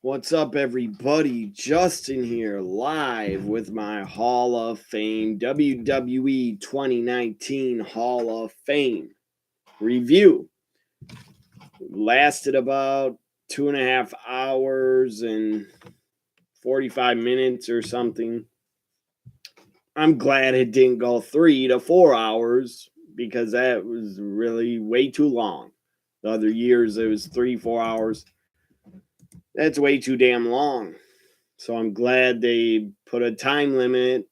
What's up, everybody? Justin here, live with my Hall of Fame WWE 2019 Hall of Fame review. Lasted about 2.5 hours and 45 minutes or something. I'm glad it didn't go 3 to 4 hours because that was really way too long. The other years, it was 3, 4 hours. That's way too damn long. So I'm glad they put a time limit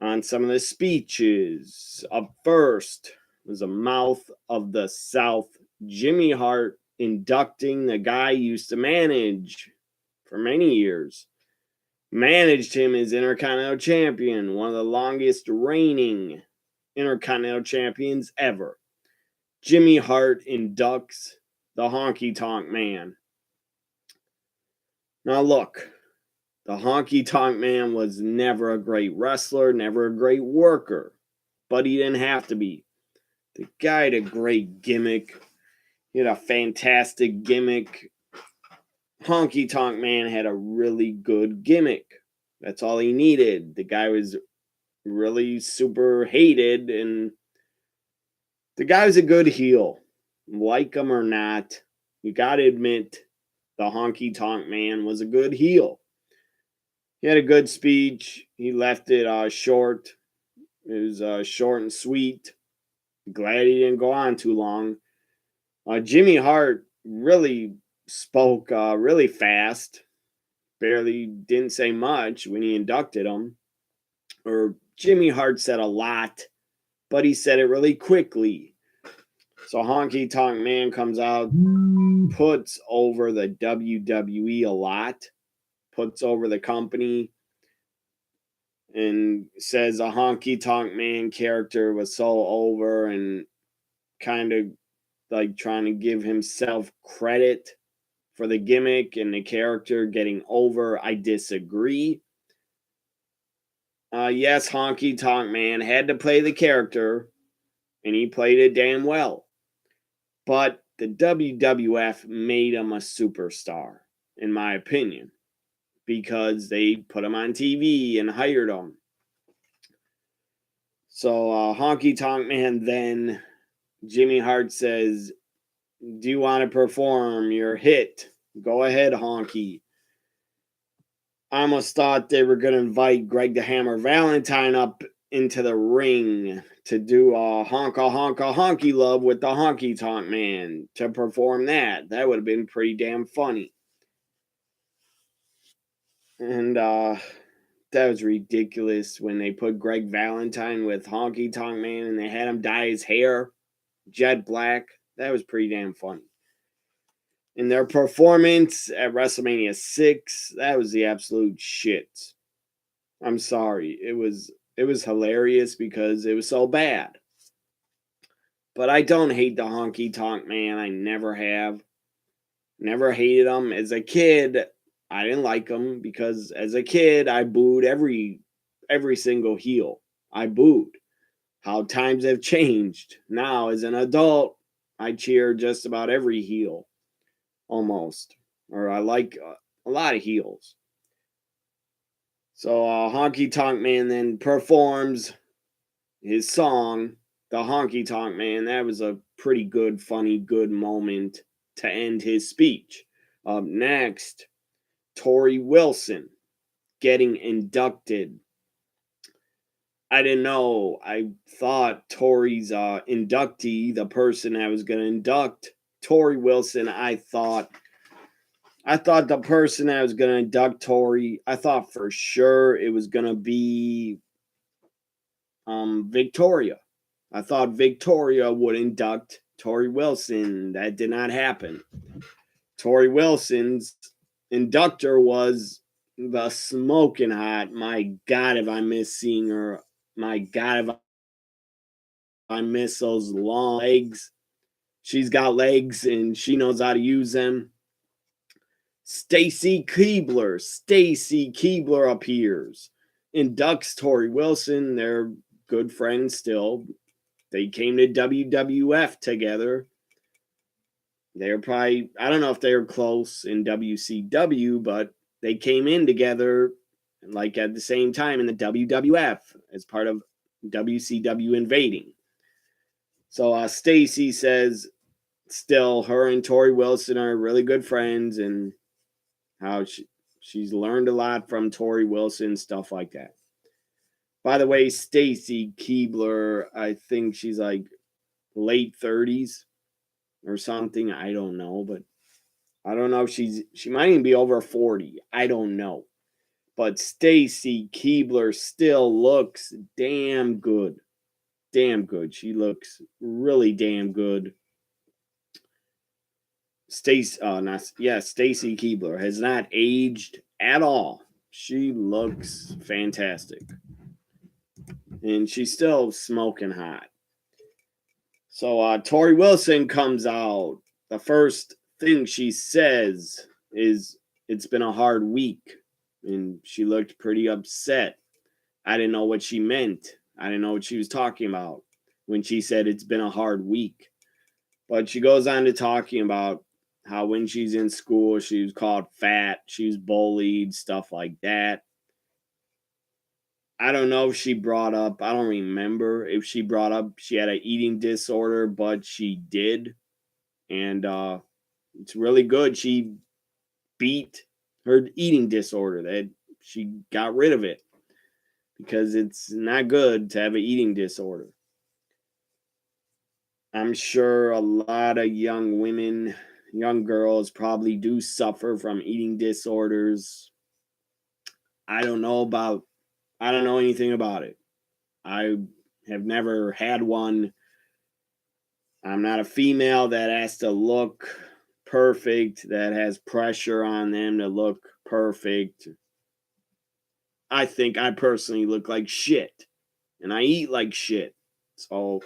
on some of the speeches. Up first was a Mouth of the South, Jimmy Hart inducting the guy he used to manage for many years. Managed him as Intercontinental Champion, one of the longest reigning Intercontinental Champions ever. Jimmy Hart inducts the Honky Tonk Man. Now look, the Honky Tonk Man was never a great wrestler, never a great worker, but he didn't have to be. The guy had a great gimmick. He had a fantastic gimmick. Honky Tonk Man had a really good gimmick. That's all he needed. The guy was really super hated, and the guy was a good heel. Like him or not, you got to admit the Honky Tonk Man was a good heel. He had a good speech. He left it short. It was short and sweet. Glad he didn't go on too long. Jimmy Hart really spoke really fast. Barely didn't say much when he inducted him. Or Jimmy Hart said a lot, but he said it really quickly. So Honky Tonk Man comes out, puts over the WWE a lot, puts over the company, and says a Honky Tonk Man character was so over, and kind of like trying to give himself credit for the gimmick and the character getting over. I disagree. Yes, Honky Tonk Man had to play the character, and he played it damn well. But the WWF made him a superstar, in my opinion, because they put him on TV and hired him. So Honky Tonk Man, then Jimmy Hart says, "Do you want to perform your hit? Go ahead, Honky." I almost thought they were going to invite Greg the Hammer Valentine up into the ring to do a honka honka honky love with the Honky Tonk Man to perform that. That would have been pretty damn funny. And that was ridiculous when they put Greg Valentine with Honky Tonk Man and they had him dye his hair jet black. That was pretty damn funny. And their performance at WrestleMania 6, that was the absolute shit. I'm sorry. It was hilarious because it was so bad. But I don't hate the Honky Tonk Man. I never have. Never hated him. As a kid, I didn't like him because as a kid, I booed every single heel. I booed. How times have changed. Now, as an adult, I cheer just about every heel. Almost. Or I like a lot of heels. So Honky Tonk Man then performs his song, The Honky Tonk Man. That was a pretty good, funny, good moment to end his speech. Up next, Tori Wilson getting inducted. I didn't know. I thought Tori's inductee, the person I was going to induct, Tori Wilson, I thought the person I was going to induct Tori, I thought for sure it was going to be Victoria. I thought Victoria would induct Tori Wilson. That did not happen. Tori Wilson's inductor was the smoking hot. My God, if I miss seeing her. My God, if I miss those long legs. She's got legs and she knows how to use them. Stacy Keibler appears, inducts Tori Wilson. They're good friends still. They came to WWF together. They're probably, I don't know if they were close in WCW, but they came in together like at the same time in the WWF as part of WCW invading. So Stacy says still her and Tori Wilson are really good friends, and how she's learned a lot from Tori Wilson, stuff like that. By the way, Stacy Keebler, I think she's like late 30s or something. I don't know, but I don't know if she might even be over 40. I don't know. But Stacy Keebler still looks damn good. Damn good. She looks really damn good. Stacy Keebler has not aged at all. She looks fantastic. And she's still smoking hot. So Tori Wilson comes out. The first thing she says is, "It's been a hard week." And she looked pretty upset. I didn't know what she meant. I didn't know what she was talking about when she said it's been a hard week. But she goes on to talking about how when she's in school, she was called fat, she was bullied, stuff like that. I don't know if she brought up, I don't remember if she brought up she had an eating disorder, but she did. And it's really good. She beat her eating disorder, that she got rid of it, because it's not good to have an eating disorder. I'm sure a lot of young women, young girls probably do suffer from eating disorders. I don't know anything about it. I have never had one. I'm not a female that has to look perfect, that has pressure on them to look perfect. I think I personally look like shit, and I eat like shit. So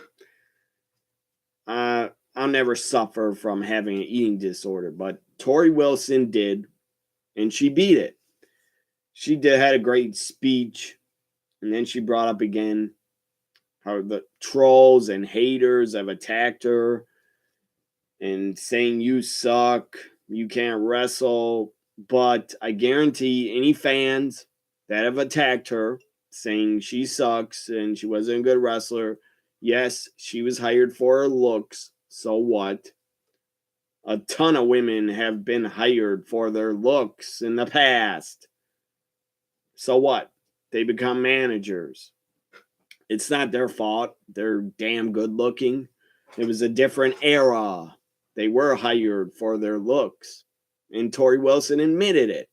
I'll never suffer from having an eating disorder. But Tori Wilson did, and she beat it. She had a great speech, and then she brought up again how the trolls and haters have attacked her and saying you suck, you can't wrestle. But I guarantee any fans that have attacked her saying she sucks and she wasn't a good wrestler, yes, she was hired for her looks. So what? A ton of women have been hired for their looks in the past. So what? They become managers. It's not their fault. They're damn good looking. It was a different era. They were hired for their looks. And Tori Wilson admitted it.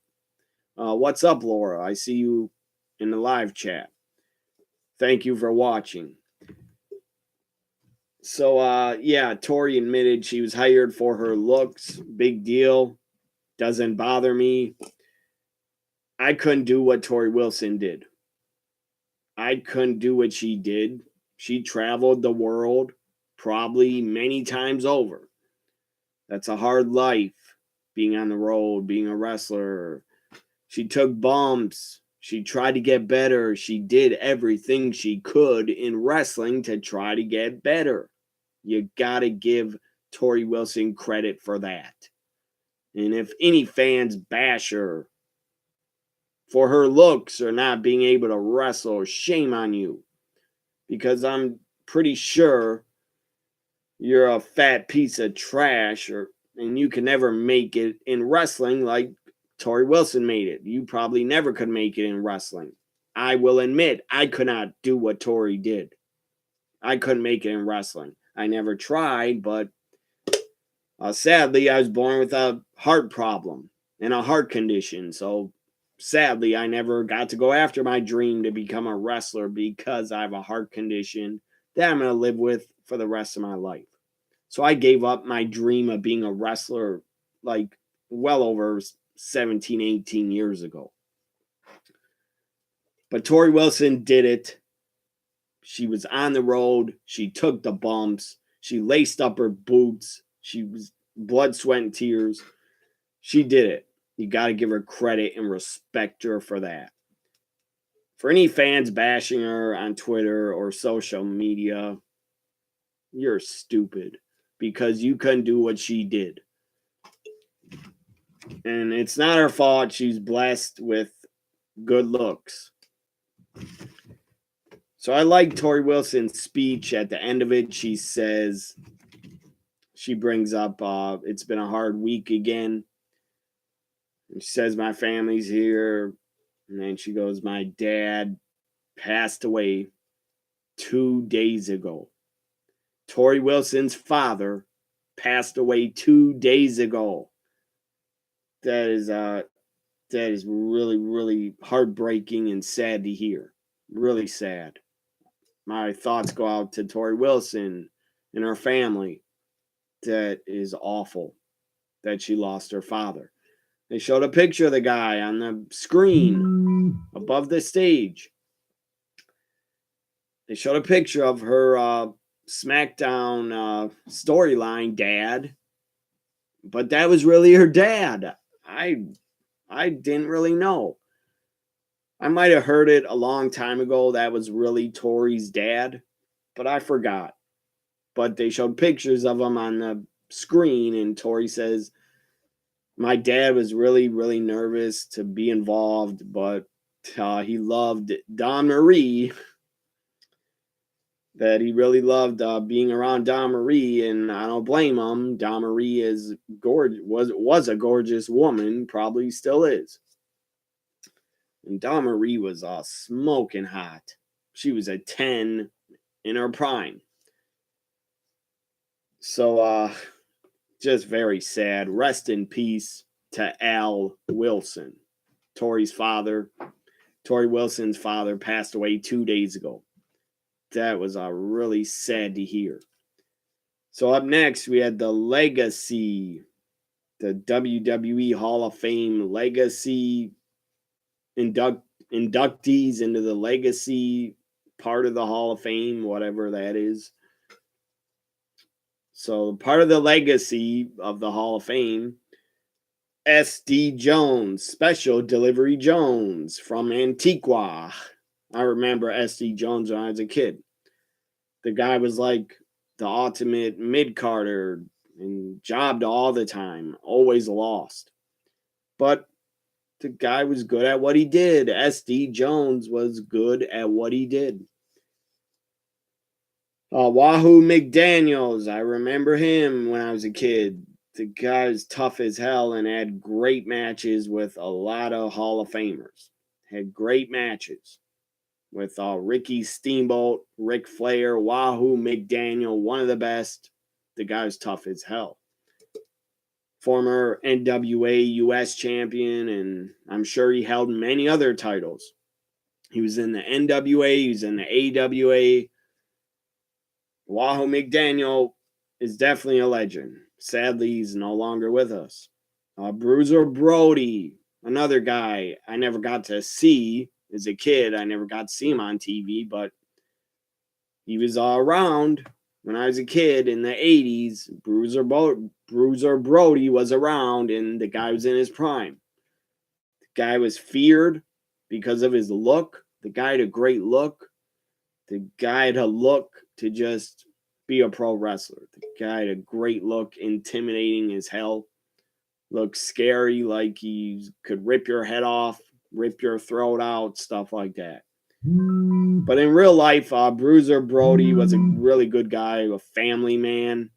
What's up, Laura? I see you in the live chat. Thank you for watching. So, yeah, Tori admitted she was hired for her looks. Big deal. Doesn't bother me. I couldn't do what Tori Wilson did. I couldn't do what she did. She traveled the world probably many times over. That's a hard life, being on the road, being a wrestler. She took bumps. She tried to get better. She did everything she could in wrestling to try to get better. You got to give Tori Wilson credit for that. And if any fans bash her for her looks or not being able to wrestle, shame on you. Because I'm pretty sure you're a fat piece of trash, and you can never make it in wrestling like Tori Wilson made it. You probably never could make it in wrestling. I will admit I could not do what Tori did. I couldn't make it in wrestling. I never tried, but sadly, I was born with a heart problem and a heart condition. So sadly, I never got to go after my dream to become a wrestler because I have a heart condition that I'm going to live with for the rest of my life. So I gave up my dream of being a wrestler like well over 17, 18 years ago. But Tori Wilson did it. She was on the road. She took the bumps. She laced up her boots. She was blood, sweat, and tears. She did it. You got to give her credit and respect her for that. For any fans bashing her on Twitter or social media, you're stupid because you couldn't do what she did. And it's not her fault. She's blessed with good looks. So I like Tori Wilson's speech. At the end of it, she says, she brings up, it's been a hard week again. And she says, my family's here. And then she goes, my dad passed away 2 days ago. Tori Wilson's father passed away 2 days ago. That is really, really heartbreaking and sad to hear. Really sad. My thoughts go out to Tori Wilson and her family. That is awful that she lost her father. They showed a picture of the guy on the screen above the stage. They showed a picture of her SmackDown storyline dad, but that was really her dad. I didn't really know. I might have heard it a long time ago that was really Tori's dad, but I forgot. But they showed pictures of him on the screen, and Tori says, my dad was really, really nervous to be involved, but he loved Dawn Marie. That he really loved being around Dawn Marie, and I don't blame him. Dawn Marie is gorgeous, was a gorgeous woman, probably still is. And Dawn Marie was smoking hot. She was a 10 in her prime. So just very sad. Rest in peace to Al Wilson, Tori Wilson's father passed away 2 days ago. That was really sad to hear. So up next, we had the Legacy, the WWE Hall of Fame Legacy inductees into the Legacy part of the Hall of Fame, whatever that is. So part of the Legacy of the Hall of Fame, S.D. Jones, Special Delivery Jones from Antigua. I remember S.D. Jones when I was a kid. The guy was like the ultimate mid-carder and jobbed all the time, always lost. But the guy was good at what he did. S.D. Jones was good at what he did. Wahoo McDaniels, I remember him when I was a kid. The guy was tough as hell and had great matches with a lot of Hall of Famers. Had great matches with Ricky Steamboat, Ric Flair, Wahoo McDaniel, one of the best. The guy was tough as hell. Former NWA US champion, and I'm sure he held many other titles. He was in the NWA, he was in the AWA. Wahoo McDaniel is definitely a legend. Sadly, he's no longer with us. Bruiser Brody, another guy I never got to see as a kid. I never got to see him on TV, but he was around when I was a kid in the 80s. Bruiser Brody was around, and the guy was in his prime. The guy was feared because of his look. The guy had a great look. The guy had a look to just be a pro wrestler. The guy had a great look, intimidating as hell. Looked scary, like he could rip your head off, rip your throat out, stuff like that. But in real life, Bruiser Brody was a really good guy, a family man.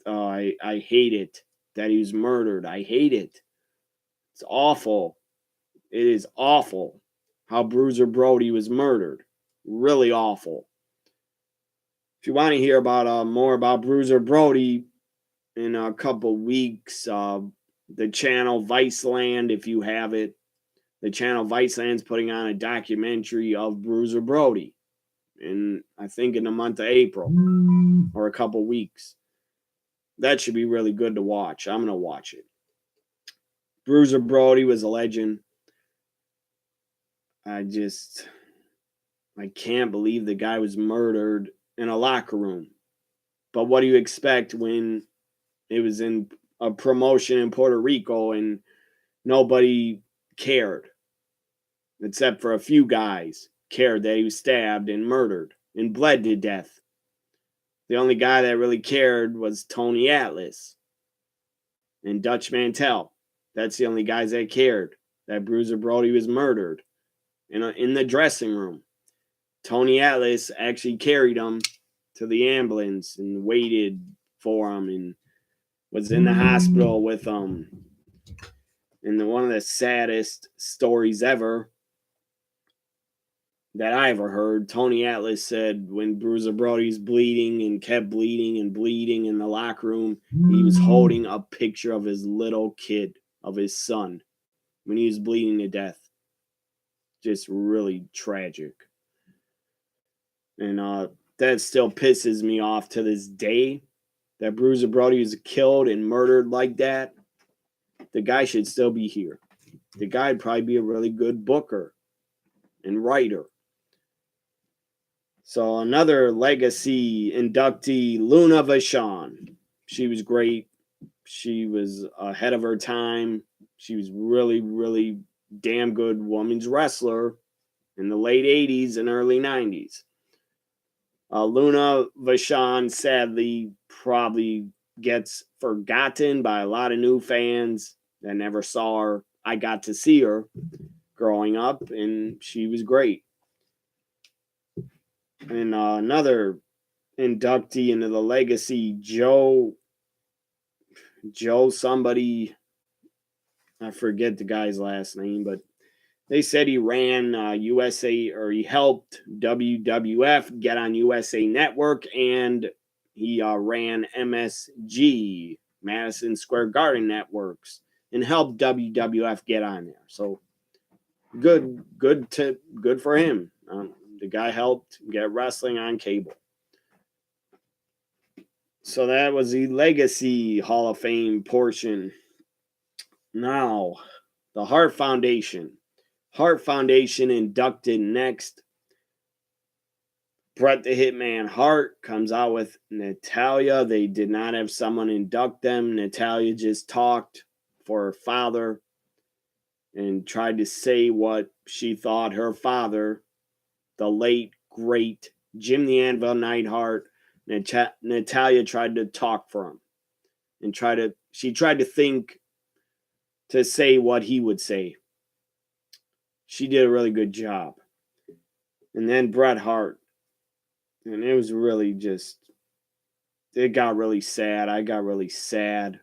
I hate it that he was murdered. I hate it. It's awful. It is awful how Bruiser Brody was murdered. Really awful. If you want to hear about more about Bruiser Brody in a couple weeks, the channel Viceland, if you have it, the channel Viceland's putting on a documentary of Bruiser Brody, I think in the month of April or a couple weeks. That should be really good to watch. I'm going to watch it. Bruiser Brody was a legend. I can't believe the guy was murdered in a locker room. But what do you expect when it was in a promotion in Puerto Rico and nobody cared? Except for a few guys cared that he was stabbed and murdered and bled to death. The only guy that really cared was Tony Atlas. and Dutch Mantel. That's the only guys that cared that Bruiser Brody was murdered in the dressing room. Tony Atlas actually carried him to the ambulance and waited for him and was in the hospital with him. And one of the saddest stories ever that I ever heard, Tony Atlas said when Bruiser Brody's bleeding and kept bleeding and bleeding in the locker room, he was holding a picture of his little kid, of his son, when he was bleeding to death. Just really tragic. And that still pisses me off to this day, that Bruiser Brody was killed and murdered like that. The guy should still be here. The guy would probably be a really good booker and writer. So another legacy inductee, Luna Vachon. She was great. She was ahead of her time. She was really, really damn good women's wrestler in the late 80s and early 90s. Luna Vachon sadly probably gets forgotten by a lot of new fans that never saw her. I got to see her growing up, and she was great. And another inductee into the legacy, Joe somebody, I forget the guy's last name, but they said he ran USA, or he helped WWF get on USA Network, and he ran MSG, Madison Square Garden Networks, and helped WWF get on there. So good for him. The guy helped get wrestling on cable. So that was the Legacy Hall of Fame portion. Now, the Hart Foundation. Hart Foundation inducted next. Bret the Hitman Hart comes out with Natalia. They did not have someone induct them. Natalia just talked for her father and tried to say what she thought her father, the late, great Jim the Anvil Neidhart, Natalia tried to talk for him. And she tried to think to say what he would say. She did a really good job. And then Bret Hart. And it was really just, it got really sad. I got really sad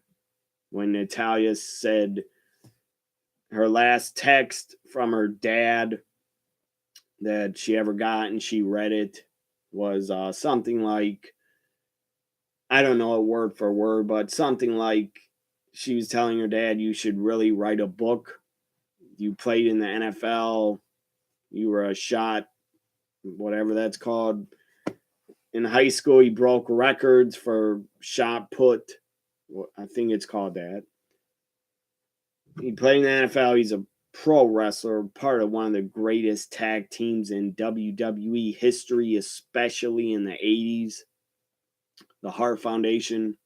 when Natalia said her last text from her dad that she ever got, and she read it, was something like, I don't know it word for word, but something like she was telling her dad, you should really write a book. You played in the NFL. You were a shot, whatever that's called. In high school, he broke records for shot put. I think it's called that. He played in the NFL. He's a pro wrestler, part of one of the greatest tag teams in WWE history, especially in the 80s, the Hart Foundation.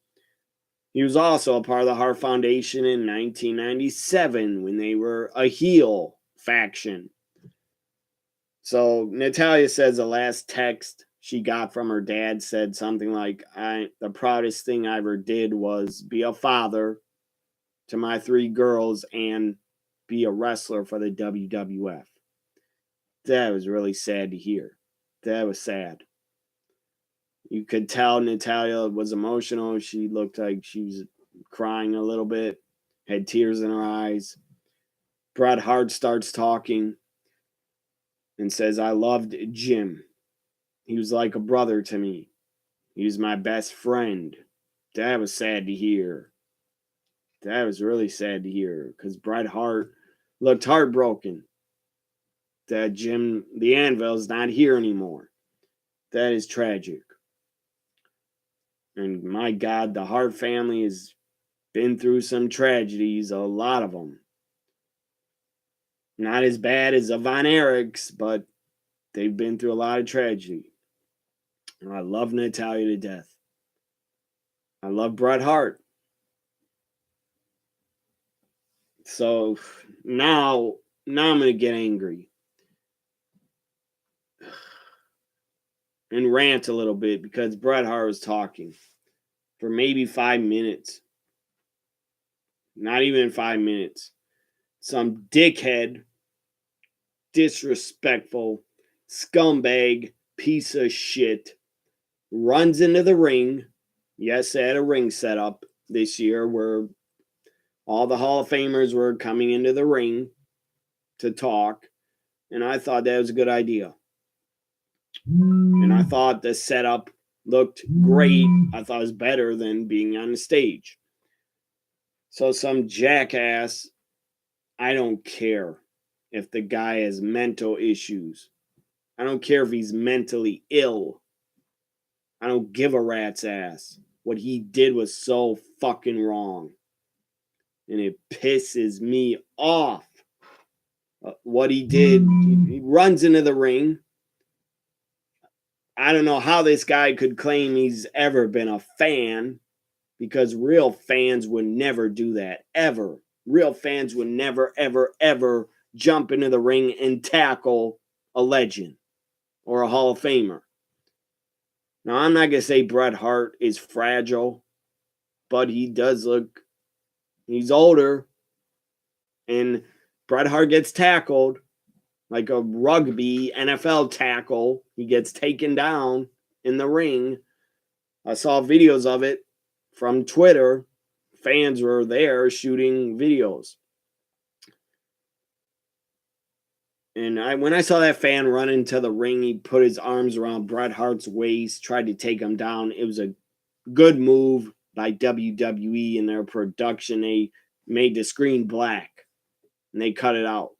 He was also a part of the Hart Foundation in 1997 when they were a heel faction. So Natalia says the last text she got from her dad said something like, the proudest thing I ever did was be a father to my 3 girls and be a wrestler for the WWF. That was really sad to hear. That was sad. You could tell Natalia was emotional. She looked like she was crying a little bit, had tears in her eyes. Bret Hart starts talking and says, I loved Jim. He was like a brother to me. He was my best friend. That was sad to hear. That was really sad to hear, because Bret Hart looked heartbroken that Jim the Anvil's not here anymore. That is tragic. And my God, the Hart family has been through some tragedies, a lot of them. Not as bad as the Von Erichs, but they've been through a lot of tragedy. And I love Natalia to death. I love Bret Hart. So now I'm going to get angry and rant a little bit, because Bret Hart was talking for maybe 5 minutes. Not even in 5 minutes. Some dickhead, disrespectful, scumbag, piece of shit runs into the ring. Yes, they had a ring set up this year where all the Hall of Famers were coming into the ring to talk. And I thought that was a good idea. And I thought the setup looked great. I thought it was better than being on the stage. So some jackass, I don't care if the guy has mental issues. I don't care if he's mentally ill. I don't give a rat's ass. What he did was so fucking wrong. And it pisses me off. What he did, he runs into the ring. I don't know how this guy could claim he's ever been a fan, because real fans would never do that, ever. Real fans would never, ever, ever jump into the ring and tackle a legend or a Hall of Famer. Now, I'm not going to say Bret Hart is fragile, but he does look, he's older, and Bret Hart gets tackled like a rugby NFL tackle. He gets taken down in the ring. I saw videos of it from Twitter. Fans were there shooting videos. And when I saw that fan run into the ring, he put his arms around Bret Hart's waist, tried to take him down. It was a good move by WWE and their production. They made the screen black and they cut it out.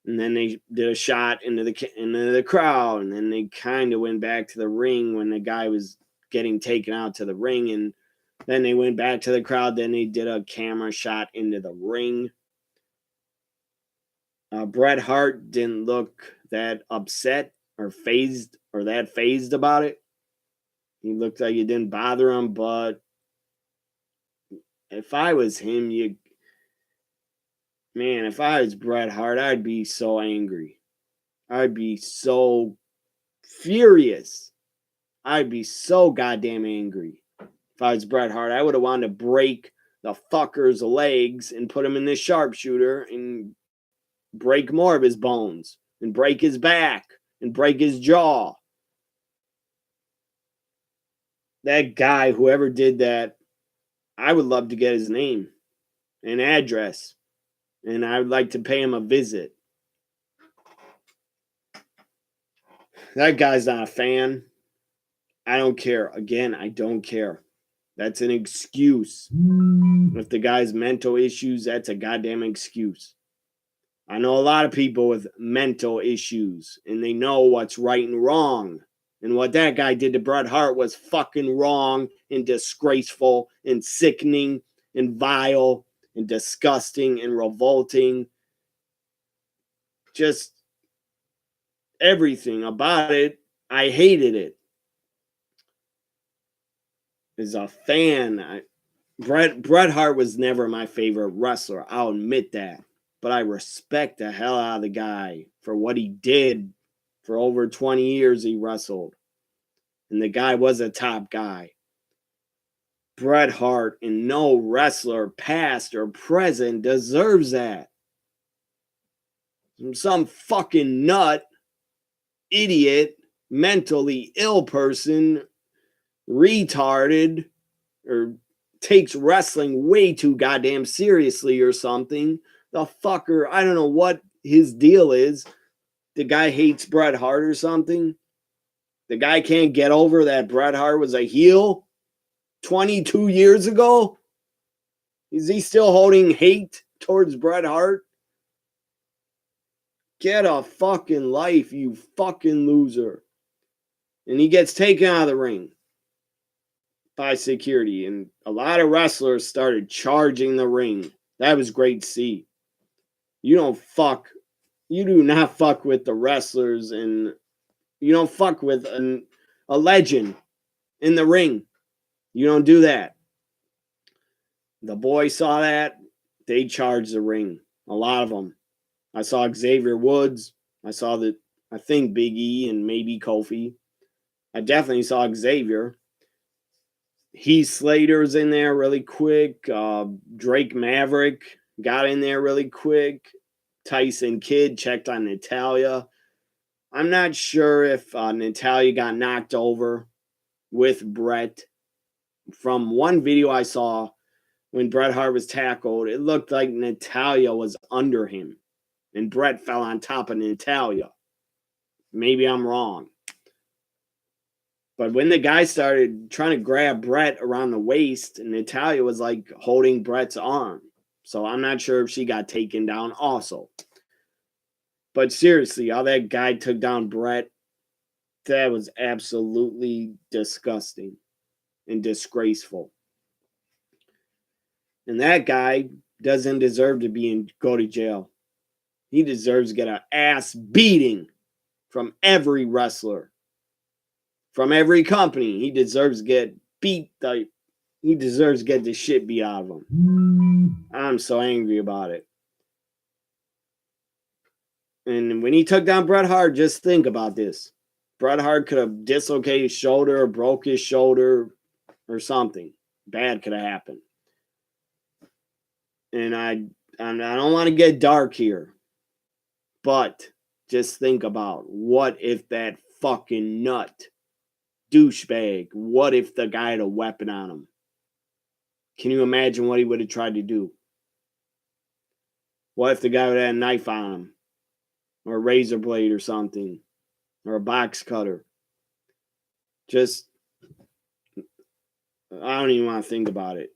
And then they did a shot into the crowd, and then they kind of went back to the ring when the guy was getting taken out to the ring, and then they went back to the crowd. Then they did a camera shot into the ring. Bret Hart didn't look that upset or phased about it. He looked like it didn't bother him, but if I was him, if I was Bret Hart, I'd be so angry. I'd be so furious. I'd be so goddamn angry. If I was Bret Hart, I would have wanted to break the fucker's legs and put him in this sharpshooter and break more of his bones and break his back and break his jaw. That guy, whoever did that, I would love to get his name and address, and I would like to pay him a visit. That guy's not a fan. I don't care. Again, I don't care. That's an excuse. If the guy's mental issues, that's a goddamn excuse. I know a lot of people with mental issues, and they know what's right and wrong. And what that guy did to Bret Hart was fucking wrong and disgraceful and sickening and vile and disgusting and revolting. Just everything about it, I hated it. As a fan, Bret Hart was never my favorite wrestler. I'll admit that. But I respect the hell out of the guy for what he did. For over 20 years he wrestled. And the guy was a top guy. Bret Hart, and no wrestler, past or present, deserves that. Some fucking nut, idiot, mentally ill person, retarded, or takes wrestling way too goddamn seriously or something. The fucker, I don't know what his deal is. The guy hates Bret Hart or something. The guy can't get over that Bret Hart was a heel 22 years ago. Is he still holding hate towards Bret Hart? Get a fucking life, you fucking loser. And he gets taken out of the ring by security. And a lot of wrestlers started charging the ring. That was great to see. You do not fuck with the wrestlers, and you don't fuck with a legend in the ring. You don't do that. The boys saw that. They charged the ring. A lot of them. I saw Xavier Woods. I think Big E and maybe Kofi. I definitely saw Xavier. Heath Slater's in there really quick. Drake Maverick got in there really quick. Tyson Kidd checked on Natalya. I'm not sure if Natalya got knocked over with Bret. From one video I saw when Bret Hart was tackled, it looked like Natalya was under him and Bret fell on top of Natalya. Maybe I'm wrong. But when the guy started trying to grab Bret around the waist, Natalya was like holding Bret's arm. So I'm not sure if she got taken down also. But seriously, how that guy took down Bret, that was absolutely disgusting and disgraceful. And that guy doesn't deserve to go to jail. He deserves to get an ass beating from every wrestler, from every company. He deserves to get beat. He deserves to get the shit beat out of him. I'm so angry about it. And when he took down Bret Hart, just think about this. Bret Hart could have dislocated his shoulder or broke his shoulder or something. Bad could have happened. And I don't want to get dark here, but just think about what if that fucking nut douchebag, what if the guy had a weapon on him? Can you imagine what he would have tried to do? What if the guy would have had a knife on him? Or a razor blade or something? Or a box cutter? Just, I don't even want to think about it.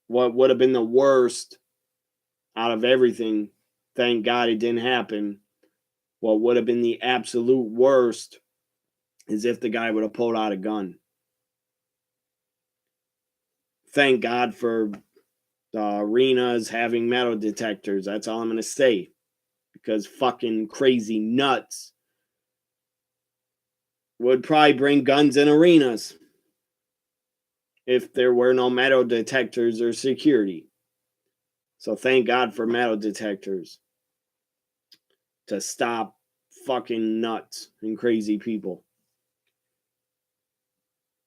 What would have been the worst out of everything? Thank God it didn't happen. What would have been the absolute worst is if the guy would have pulled out a gun. Thank God for arenas having metal detectors. That's all I'm going to say. Because fucking crazy nuts would probably bring guns in arenas if there were no metal detectors or security. So thank God for metal detectors to stop fucking nuts and crazy people.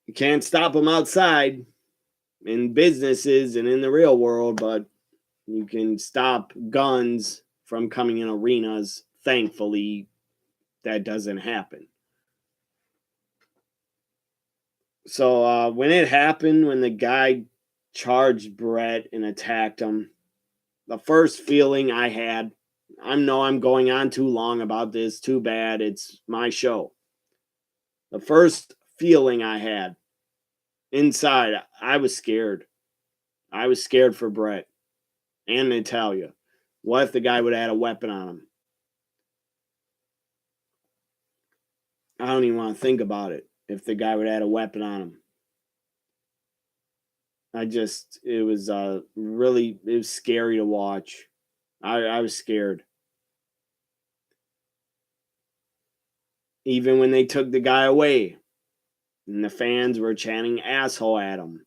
You can't stop them outside in businesses and in the real world, but you can stop guns from coming in arenas. Thankfully, that doesn't happen. So when it happened, when the guy charged Bret and attacked him, the first feeling I had, I know I'm going on too long about this, too bad, it's my show. The first feeling I had inside, I was scared. I was scared for Bret and Natalya. What if the guy would have had a weapon on him? I don't even want to think about it. If the guy would have had a weapon on him. It was really, it was scary to watch. I was scared. Even when they took the guy away and the fans were chanting asshole at him.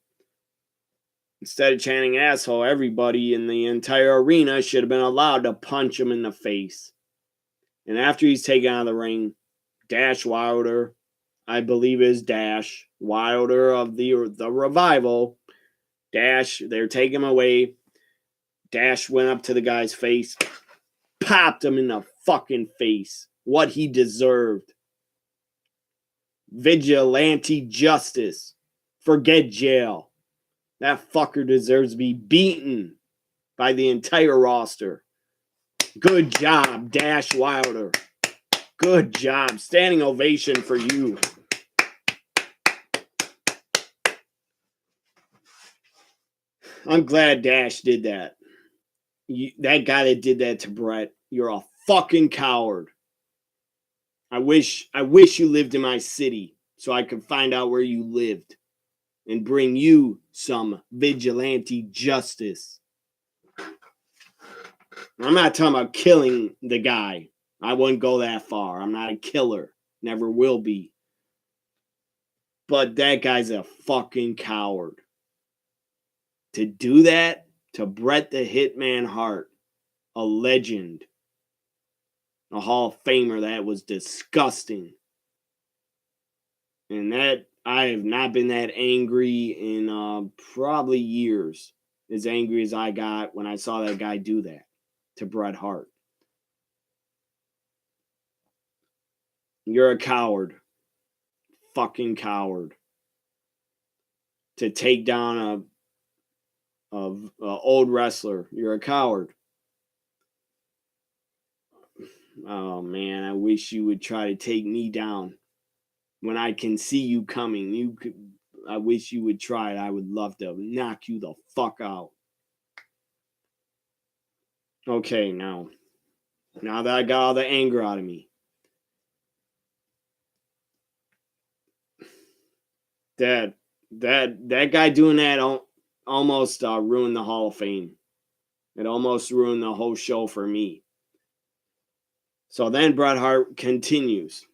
Instead of chanting asshole, everybody in the entire arena should have been allowed to punch him in the face. And after he's taken out of the ring, Dash Wilder, I believe is Dash Wilder of the Revival. Dash, they're taking him away. Dash went up to the guy's face, popped him in the fucking face. What he deserved. Vigilante justice. Forget jail. That fucker deserves to be beaten by the entire roster. Good job, Dash Wilder. Good job. Standing ovation for you. I'm glad Dash did that. That guy that did that to Bret, you're a fucking coward. I wish you lived in my city so I could find out where you lived and bring you some vigilante justice. I'm not talking about killing the guy. I wouldn't go that far. I'm not a killer. Never will be. But that guy's a fucking coward. To do that to Bret the Hitman Hart, a legend, a Hall of Famer, that was disgusting. And that, I have not been that angry in probably years. As angry as I got when I saw that guy do that to Bret Hart. You're a coward. Fucking coward. To take down a old wrestler. You're a coward. Oh man, I wish you would try to take me down when I can see you coming. I wish you would try it. I would love to knock you the fuck out. Okay, now that I got all the anger out of me, that guy doing that almost ruined the Hall of Fame. It almost ruined the whole show for me. So then Bret Hart continues,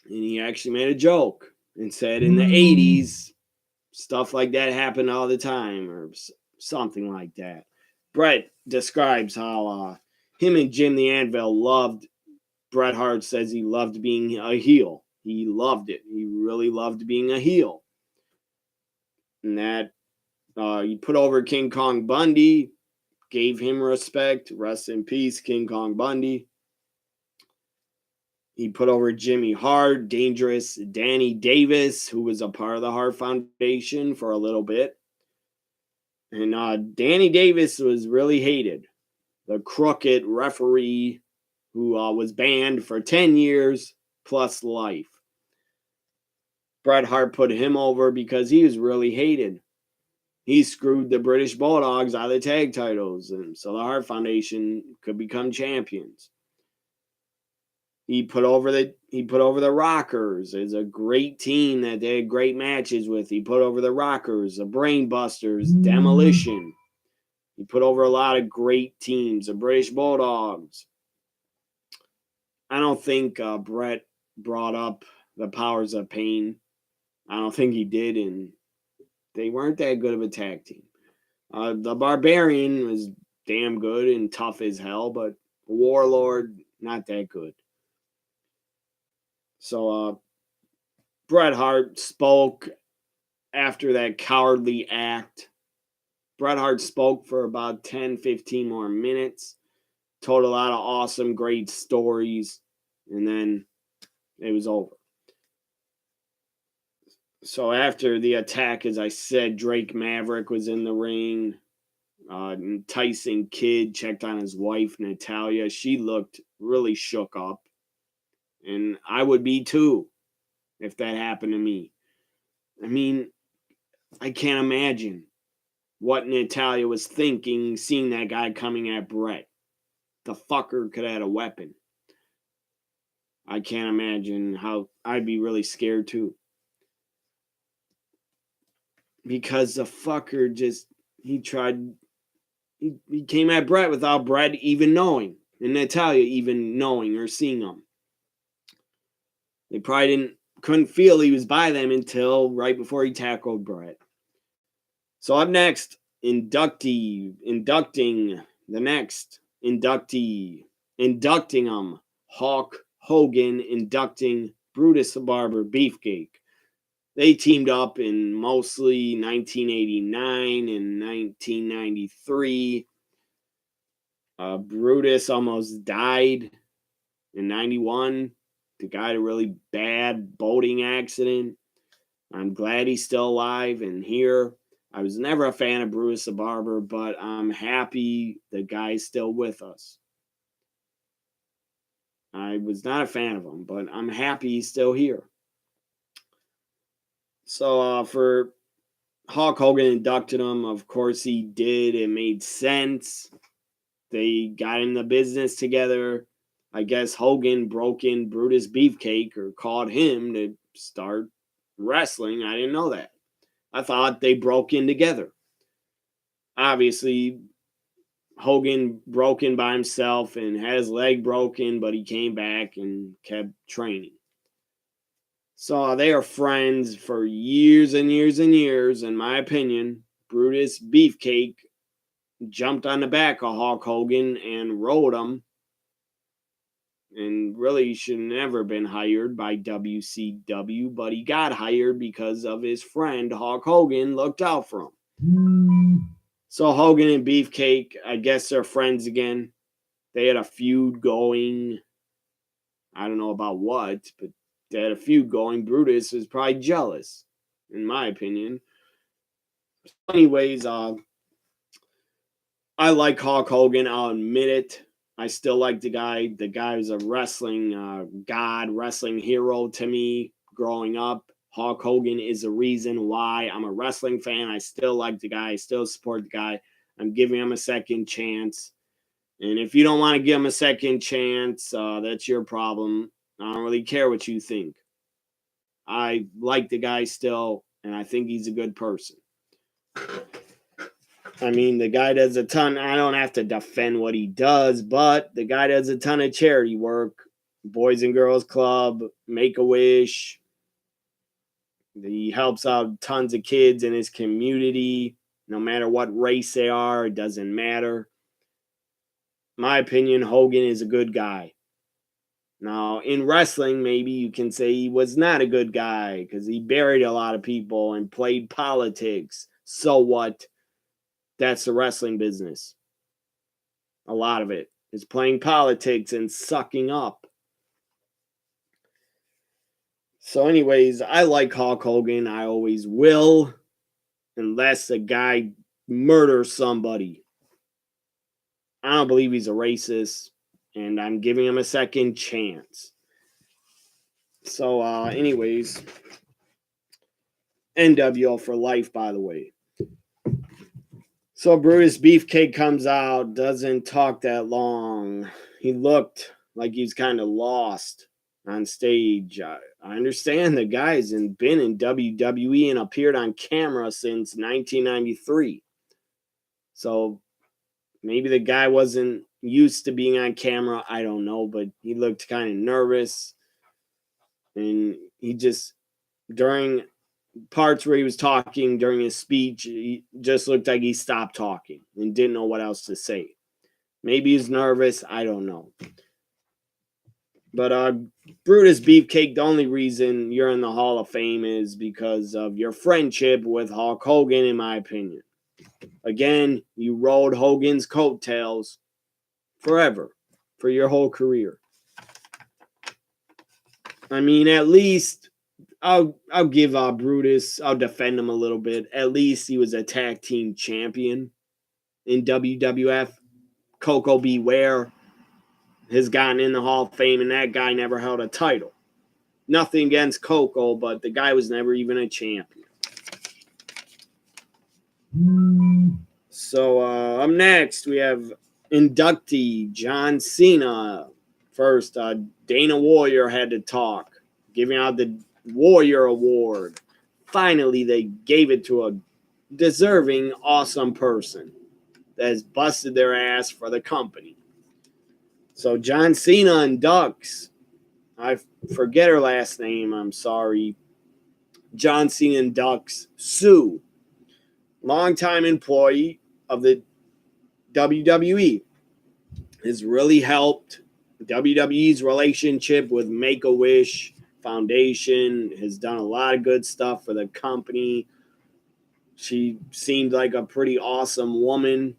and he actually made a joke and said in the 80s, stuff like that happened all the time, or something like that. Bret describes how him and Jim the Anvil loved. Bret Hart says he loved being a heel. He loved it. He really loved being a heel. And that he put over King Kong Bundy, gave him respect. Rest in peace, King Kong Bundy. He put over Jimmy Hart, Dangerous Danny Davis, who was a part of the Hart Foundation for a little bit. And Danny Davis was really hated. The crooked referee who was banned for 10 years plus life. Bret Hart put him over because he was really hated. He screwed the British Bulldogs out of the tag titles, and so the Hart Foundation could become champions. He put over the Rockers as a great team that they had great matches with. He put over the Rockers, the Brainbusters, Demolition. He put over a lot of great teams, the British Bulldogs. I don't think Bret brought up the Powers of Pain. I don't think he did, and they weren't that good of a tag team. The Barbarian was damn good and tough as hell, but Warlord, not that good. So Bret Hart spoke after that cowardly act. Bret Hart spoke for about 10, 15 more minutes, told a lot of awesome, great stories, and then it was over. So after the attack, as I said, Drake Maverick was in the ring. Tyson Kidd checked on his wife, Natalia. She looked really shook up. And I would be too if that happened to me. I mean, I can't imagine what Natalia was thinking seeing that guy coming at Bret. The fucker could have had a weapon. I can't imagine how I'd be really scared too. Because the fucker he came at Bret without Bret even knowing, and Natalia even knowing or seeing him. They probably couldn't feel he was by them until right before he tackled Bret. So up next, inducting him, Hulk Hogan inducting Brutus the Barber Beefcake. They teamed up in mostly 1989 and 1993. Brutus almost died in 91. The guy had a really bad boating accident. I'm glad he's still alive and here. I was never a fan of Brutus the Barber, but I'm happy the guy's still with us. I was not a fan of him, but I'm happy he's still here. So for Hulk Hogan inducted him, of course he did. It made sense. They got in the business together. I guess Hogan broke in Brutus Beefcake or called him to start wrestling. I didn't know that. I thought they broke in together. Obviously, Hogan broke in by himself and had his leg broken, but he came back and kept training. So they are friends for years and years and years, in my opinion. Brutus Beefcake jumped on the back of Hulk Hogan and rode him and really should never been hired by WCW, but he got hired because of his friend Hulk Hogan looked out for him. So Hogan and Beefcake, I guess they're friends again. They had a feud going. I don't know about what, but they had a feud going. Brutus was probably jealous, in my opinion. Anyways, I like Hulk Hogan. I'll admit it. I still like the guy. The guy was a wrestling god, wrestling hero to me growing up. Hulk Hogan is the reason why I'm a wrestling fan. I still like the guy. I still support the guy. I'm giving him a second chance. And if you don't want to give him a second chance, that's your problem. I don't really care what you think. I like the guy still, and I think he's a good person. I mean, the guy does a ton. I don't have to defend what he does, but the guy does a ton of charity work. Boys and Girls Club, Make-A-Wish. He helps out tons of kids in his community. No matter what race they are, it doesn't matter. My opinion, Hogan is a good guy. Now, in wrestling, maybe you can say he was not a good guy because he buried a lot of people and played politics. So what? That's the wrestling business. A lot of it is playing politics and sucking up. So, anyways, I like Hulk Hogan. I always will, unless a guy murders somebody. I don't believe he's a racist, and I'm giving him a second chance. So, anyways, NWO for life, by the way. So Brutus Beefcake comes out, doesn't talk that long. He looked like he's kind of lost on stage. I understand the guy's been in WWE and appeared on camera since 1993. So maybe the guy wasn't used to being on camera. I don't know, but he looked kind of nervous. And he just, during parts where he was talking during his speech, he just looked like he stopped talking and didn't know what else to say. Maybe he's nervous. I don't know. But Brutus Beefcake, the only reason you're in the Hall of Fame is because of your friendship with Hulk Hogan, in my opinion. Again, you rode Hogan's coattails forever, for your whole career. I mean, at least I'll give Brutus, I'll defend him a little bit. At least he was a tag team champion in WWF. Coco Beware has gotten in the Hall of Fame, and that guy never held a title. Nothing against Coco, but the guy was never even a champion. So up next, we have inductee John Cena. First, Dana Warrior had to talk, giving out the Warrior Award. Finally, they gave it to a deserving, awesome person that has busted their ass for the company. So John Cena inducts, I forget her last name, I'm sorry. John Cena inducts Sue, longtime employee of the WWE. Has really helped WWE's relationship with Make-A-Wish Foundation, has done a lot of good stuff for the company. She seemed like a pretty awesome woman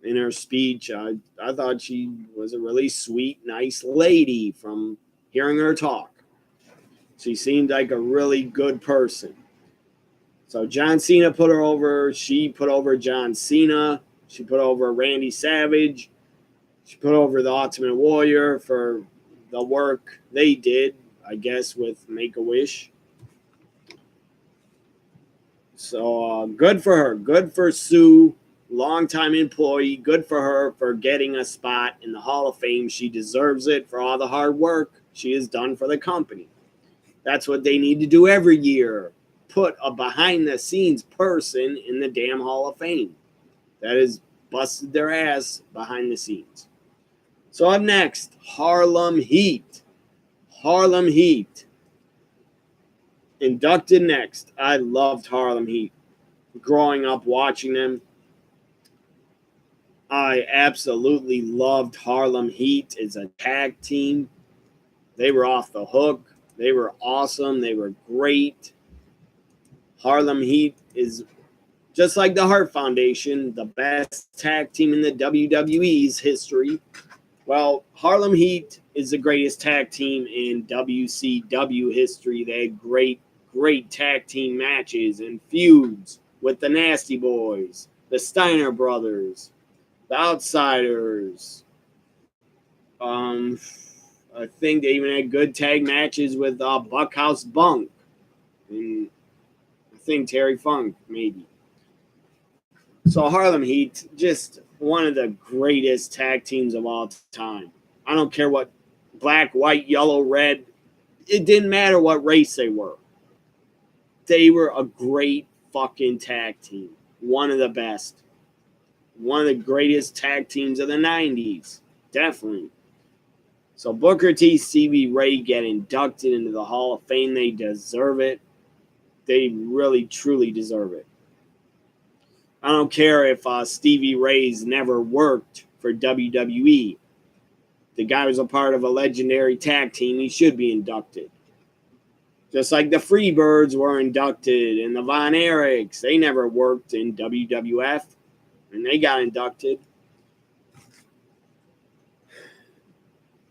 in her speech. I thought she was a really sweet, nice lady from hearing her talk. She seemed like a really good person. So John Cena put her over. She put over John Cena. She put over Randy Savage. She put over the Ultimate Warrior for the work they did, I guess, with Make-A-Wish. So good for her. Good for Sue, longtime employee. Good for her for getting a spot in the Hall of Fame. She deserves it for all the hard work she has done for the company. That's what they need to do every year. Put a behind-the-scenes person in the damn Hall of Fame. That has busted their ass behind the scenes. So up next, Harlem Heat. Harlem Heat. Inducted next. I loved Harlem Heat. Growing up watching them. I absolutely loved Harlem Heat as a tag team. They were off the hook. They were awesome. They were great. Harlem Heat is just like the Hart Foundation, the best tag team in the WWE's history. Well, Harlem Heat is the greatest tag team in WCW history. They had great tag team matches and feuds with the Nasty Boys, the Steiner Brothers, the Outsiders. Um, I think they even had good tag matches with Buckhouse Bunk and I think Terry Funk, maybe. So Harlem Heat, just one of the greatest tag teams of all time. I don't care what black, white, yellow, red. It didn't matter what race they were. They were a great fucking tag team. One of the best. One of the greatest tag teams of the 90s. Definitely. So Booker T, Stevie Ray get inducted into the Hall of Fame. They deserve it. They really, truly deserve it. I don't care if Stevie Ray's never worked for WWE. The guy was a part of a legendary tag team. He should be inducted. Just like the Freebirds were inducted and the Von Erichs. They never worked in WWF and they got inducted.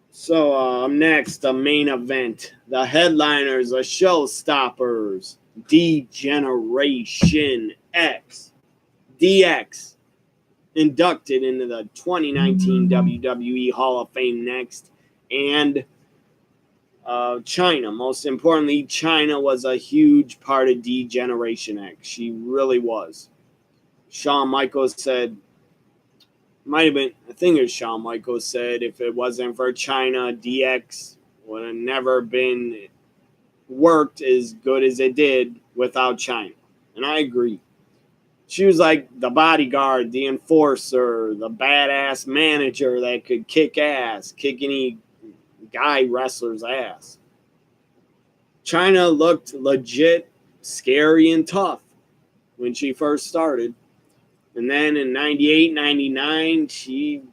So next, the main event. The headliners, the showstoppers. D-Generation X. DX. Inducted into the 2019 WWE Hall of Fame next. And China. Most importantly, China was a huge part of D-Generation X. She really was. Shawn Michaels said, might have been, I think it was Shawn Michaels said, if it wasn't for China, DX would have never been worked as good as it did without China. And I agree. She was like the bodyguard, the enforcer, the badass manager that could kick ass, kick any guy wrestler's ass. China looked legit scary and tough when she first started. And then in 98, 99, she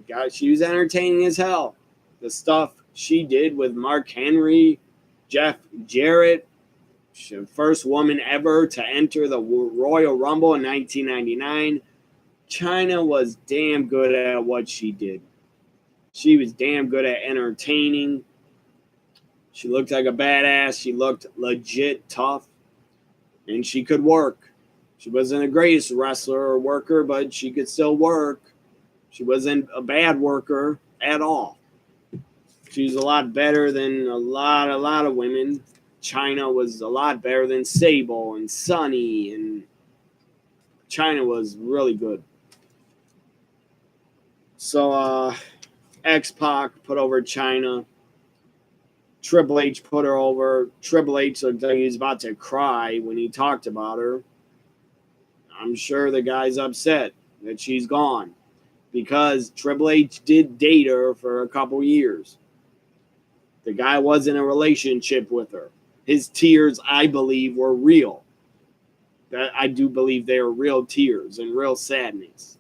was entertaining as hell. The stuff she did with Mark Henry, Jeff Jarrett, she was the first woman ever to enter the Royal Rumble in 1999. China was damn good at what she did. She was damn good at entertaining. She looked like a badass. She looked legit tough. And she could work. She wasn't the greatest wrestler or worker, but she could still work. She wasn't a bad worker at all. She was a lot better than a lot of women. China was a lot better than Sable and Sunny, and China was really good. So X-Pac put over China. Triple H put her over. Triple H looked like he was about to cry when he talked about her. I'm sure the guy's upset that she's gone because Triple H did date her for a couple years. The guy was in a relationship with her. His tears, I believe, were real. I do believe they were real tears and real sadness.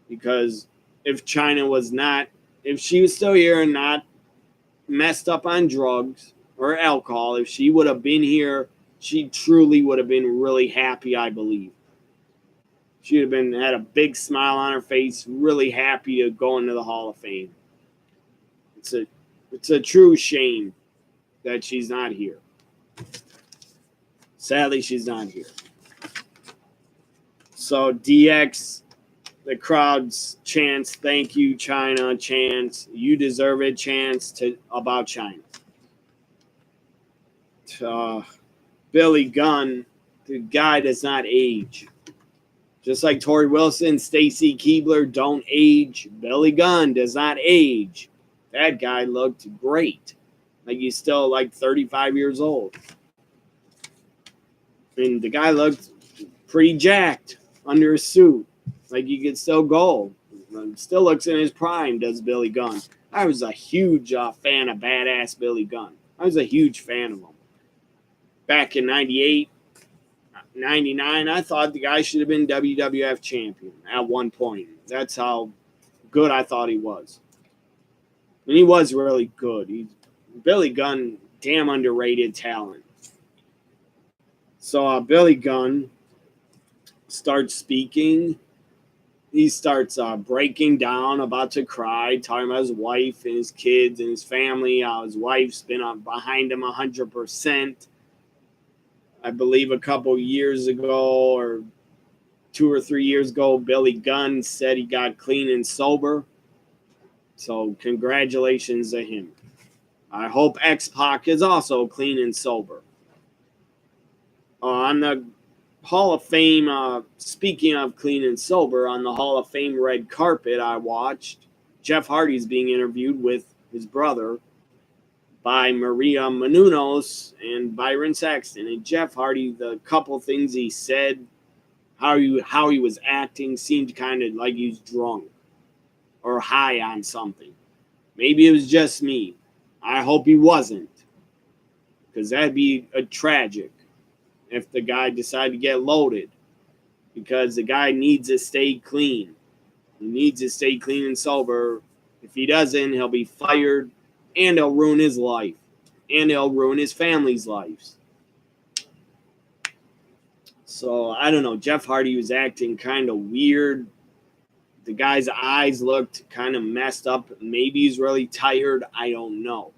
Because if China was not, if she was still here and not messed up on drugs or alcohol, if she would have been here, she truly would have been really happy, I believe. She would have had a big smile on her face, really happy to go into the Hall of Fame. It's a true shame that she's not here. Sadly, she's not here. So DX, the crowd's chants, thank you, China, chants, you deserve it, chants about China. Billy Gunn, the guy does not age. Just like Tori Wilson, Stacy Keibler don't age. Billy Gunn does not age. That guy looked great. Like he's still like 35 years old. I mean, the guy looked pretty jacked under his suit. Like he could still go. Still looks in his prime, does Billy Gunn. I was a huge fan of badass Billy Gunn. I was a huge fan of him. Back in 98, '99, I thought the guy should have been WWF champion at one point. That's how good I thought he was. And he was really good. Billy Gunn, damn underrated talent. So Billy Gunn starts speaking. He starts breaking down, about to cry, talking about his wife and his kids and his family. How his wife's been behind him 100%. I believe a couple years ago, or 2 or 3 years ago, Billy Gunn said he got clean and sober. So congratulations to him. I hope X-Pac is also clean and sober. On the Hall of Fame, speaking of clean and sober, on the Hall of Fame red carpet I watched, Jeff Hardy's being interviewed with his brother by Maria Menounos and Byron Saxton. And Jeff Hardy, the couple things he said, how he was acting, seemed kind of like he was drunk or high on something. Maybe it was just me. I hope he wasn't, because that'd be a tragic if the guy decided to get loaded, because the guy needs to stay clean. He needs to stay clean and sober. If he doesn't, he'll be fired, and he'll ruin his life, and he'll ruin his family's lives. So, I don't know. Jeff Hardy was acting kind of weird. The guy's eyes looked kind of messed up. Maybe he's really tired. I don't know.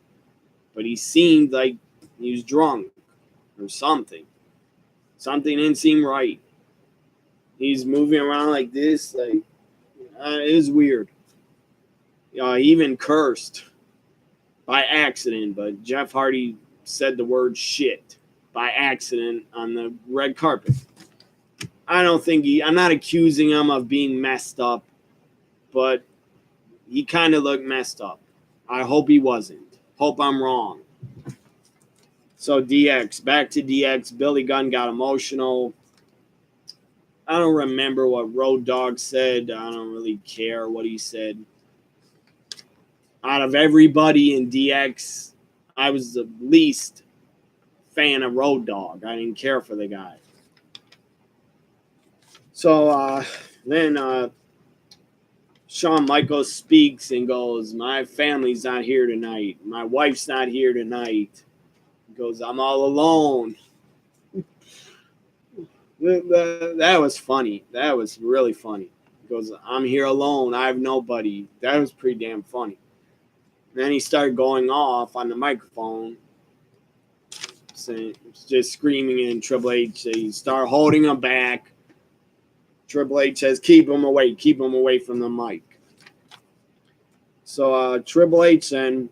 But he seemed like he was drunk or something. Something didn't seem right. He's moving around like this. Like, it was weird. He even cursed by accident. But Jeff Hardy said the word shit by accident on the red carpet. I don't think I'm not accusing him of being messed up, but he kind of looked messed up. I hope he wasn't. Hope I'm wrong. So DX, back to DX. Billy Gunn got emotional. I don't remember what Road Dogg said. I don't really care what he said. Out of everybody in DX, I was the least fan of Road Dogg. I didn't care for the guy. So then Shawn Michaels speaks and goes, "My family's not here tonight. My wife's not here tonight." He goes, "I'm all alone." That was funny. That was really funny. He goes, "I'm here alone. I have nobody." That was pretty damn funny. And then he started going off on the microphone, saying, just screaming in Triple H. He started holding him back. Triple H says, keep him away from the mic. So Triple H then,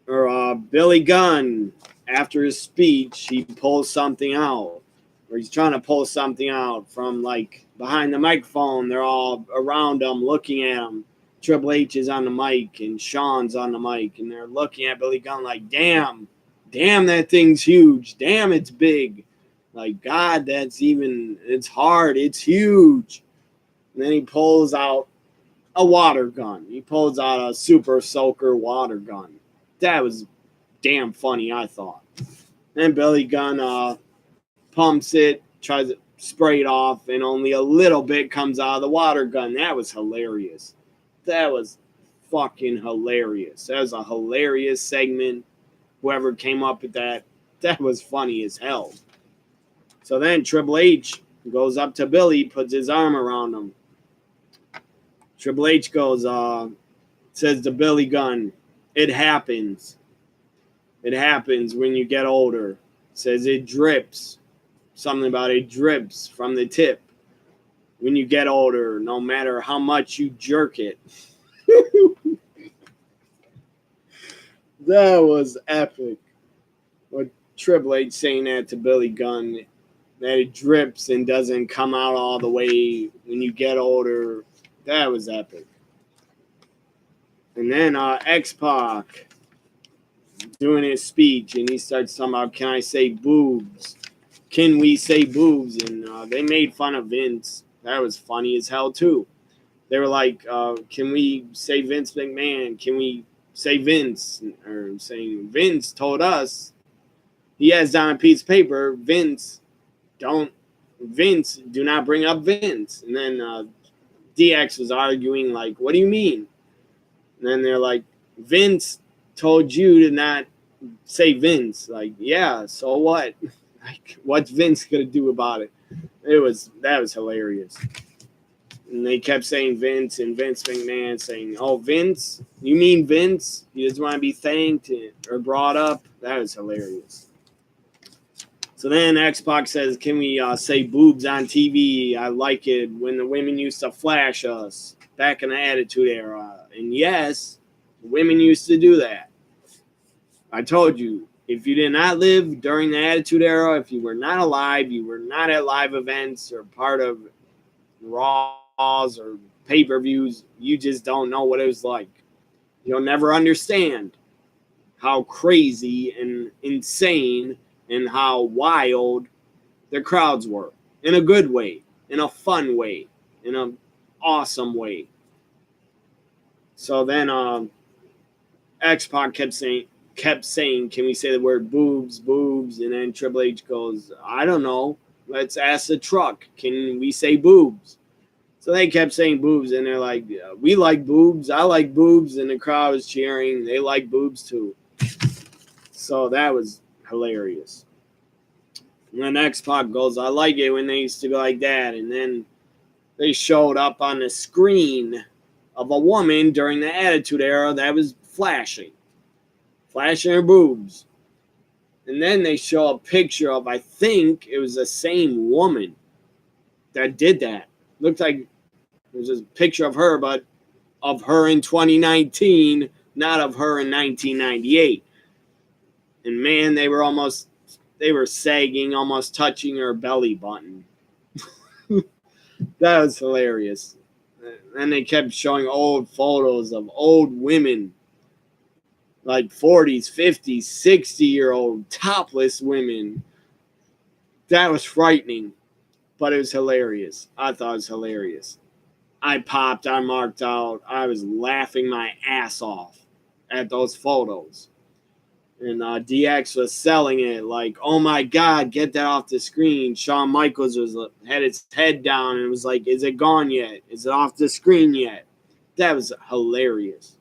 or Billy Gunn, after his speech, he pulls something out, or he's trying to pull something out from like behind the microphone. They're all around him, looking at him. Triple H is on the mic and Shawn's on the mic, and they're looking at Billy Gunn like, damn, that thing's huge. Damn, it's big. Like, God, it's hard. It's huge. And then he pulls out a water gun. He pulls out a super soaker water gun. That was damn funny, I thought. Then Billy Gunn pumps it, tries to spray it off, and only a little bit comes out of the water gun. That was hilarious. That was fucking hilarious. That was a hilarious segment. Whoever came up with that was funny as hell. So then Triple H goes up to Billy, puts his arm around him. Triple H goes, says to Billy Gunn, it happens. It happens when you get older. Says it drips. Something about it drips from the tip. When you get older, no matter how much you jerk it. That was epic. What Triple H saying that to Billy Gunn, that it drips and doesn't come out all the way when you get older. That was epic. And then X-Pac doing his speech, and he starts talking about, can I say boobs? Can we say boobs? And they made fun of Vince. That was funny as hell, too. They were like, can we say Vince McMahon? Can we say Vince? Or saying Vince told us he has down a piece of paper, Vince, do not bring up Vince. And then DX was arguing, like, what do you mean? And then they're like, Vince told you to not say Vince. Like, yeah, so what? Like, what's Vince gonna do about it? That was hilarious. And they kept saying Vince and Vince McMahon saying, "Oh, Vince, you mean Vince? He doesn't want to be thanked or brought up." That was hilarious. So then X-Pac says, "Can we say boobs on TV? I like it when the women used to flash us back in the Attitude Era." And yes, women used to do that. I told you, if you did not live during the Attitude Era, if you were not alive, you were not at live events or part of Raws or pay-per-views, you just don't know what it was like. You'll never understand how crazy and insane and how wild the crowds were. In a good way, in a fun way, in an awesome way. So then X-Pac kept saying, "Can we say the word boobs, boobs?" And then Triple H goes, "I don't know. Let's ask the truck. Can we say boobs?" So they kept saying boobs, and they're like, "We like boobs. I like boobs." And the crowd was cheering. They like boobs too. So that was hilarious. And then X-Pac goes, "I like it when they used to go like that." And then they showed up on the screen of a woman during the Attitude Era that was flashing her boobs. And then they show a picture of, I think it was the same woman that did that. Looked like it was a picture of her, but of her in 2019, not of her in 1998. And man, they were sagging, almost touching her belly button. That was hilarious. And they kept showing old photos of old women, like 40s, 50s, 60-year-old topless women. That was frightening, but it was hilarious. I thought it was hilarious. I popped, I marked out. I was laughing my ass off at those photos. And DX was selling it like, "Oh my God, get that off the screen." Shawn Michaels had his head down and was like, "Is it gone yet? Is it off the screen yet?" That was hilarious.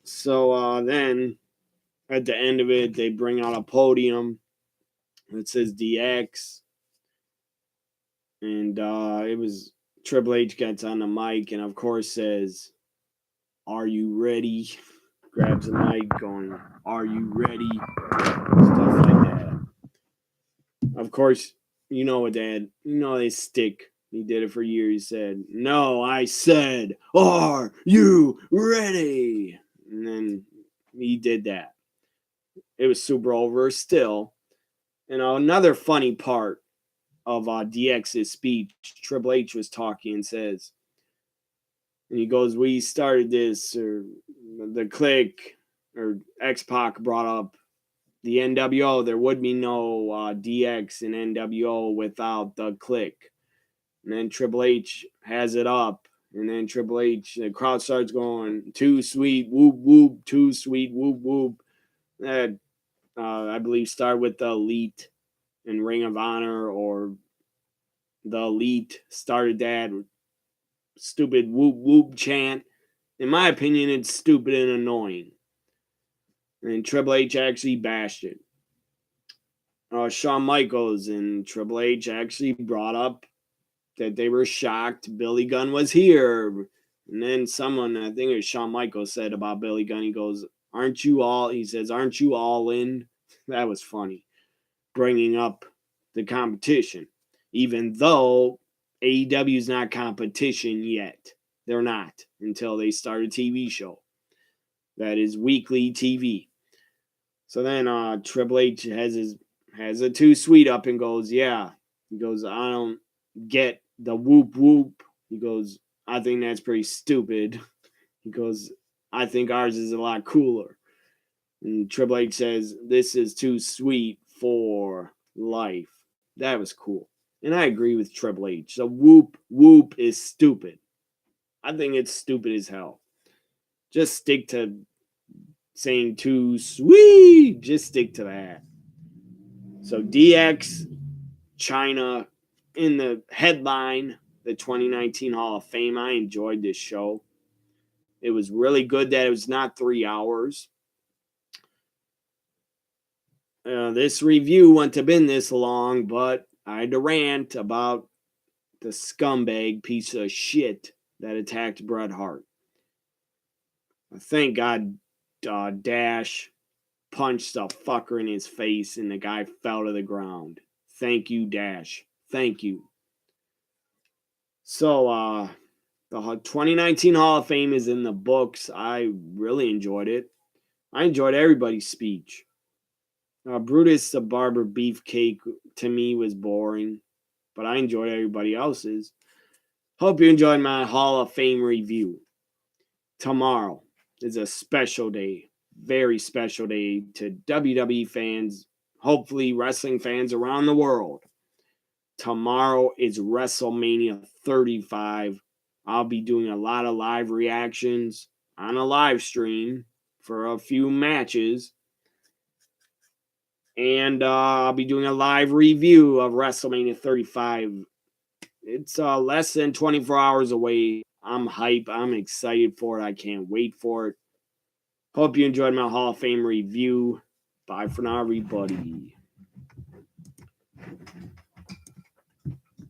So then at the end of it, they bring out a podium that says DX. And it was Triple H gets on the mic and, of course, says, "Are you ready?" Grabs the mic going, "Are you ready?" Stuff like that. Of course, you know what they stick. He did it for years. He said, "No, I said, are you ready?" And then he did that. It was super over still. And another funny part of DX's speech, Triple H was talking and says, and he goes, "We started this," or the Click, or X-Pac brought up the NWO. There would be no DX and NWO without the Click. And then Triple H has it up. And then Triple H, the crowd starts going, "Too sweet, whoop, whoop, too sweet, whoop, whoop." That, I believe, started with the Elite and Ring of Honor, or the Elite started that stupid whoop, whoop chant. In my opinion, it's stupid and annoying. And Triple H actually bashed it. Shawn Michaels and Triple H actually brought up that they were shocked Billy Gunn was here. And then someone, I think it was Shawn Michaels, said about Billy Gunn, he goes, he says, "Aren't you all in?" That was funny. Bringing up the competition. Even though AEW is not competition yet. They're not until they start a TV show. That is weekly TV. So then Triple H has a too sweet up and goes, "Yeah." He goes, "I don't get the whoop whoop." He goes, "I think that's pretty stupid." He goes, "I think ours is a lot cooler." And Triple H says, "This is too sweet for life." That was cool. And I agree with Triple H. The whoop whoop is stupid. I think it's stupid as hell. Just stick to saying too sweet. Just stick to that. So DX, China in the headline, the 2019 Hall of Fame. I enjoyed this show. It was really good that it was not 3 hours. This review wouldn't have been this long, but I had to rant about the scumbag piece of shit that attacked Bret Hart. Thank God Dash punched the fucker in his face and the guy fell to the ground. Thank you, Dash. Thank you. So, the 2019 Hall of Fame is in the books. I really enjoyed it. I enjoyed everybody's speech. Brutus the Barber Beefcake to me was boring, but I enjoyed everybody else's. Hope you enjoyed my Hall of Fame review. Tomorrow is a special day, very special day to WWE fans, hopefully wrestling fans around the world. Tomorrow is WrestleMania 35. I'll be doing a lot of live reactions on a live stream for a few matches. And I'll be doing a live review of WrestleMania 35. It's less than 24 hours away. I'm hype. I'm excited for it. I can't wait for it. Hope you enjoyed my Hall of Fame review. Bye for now, everybody.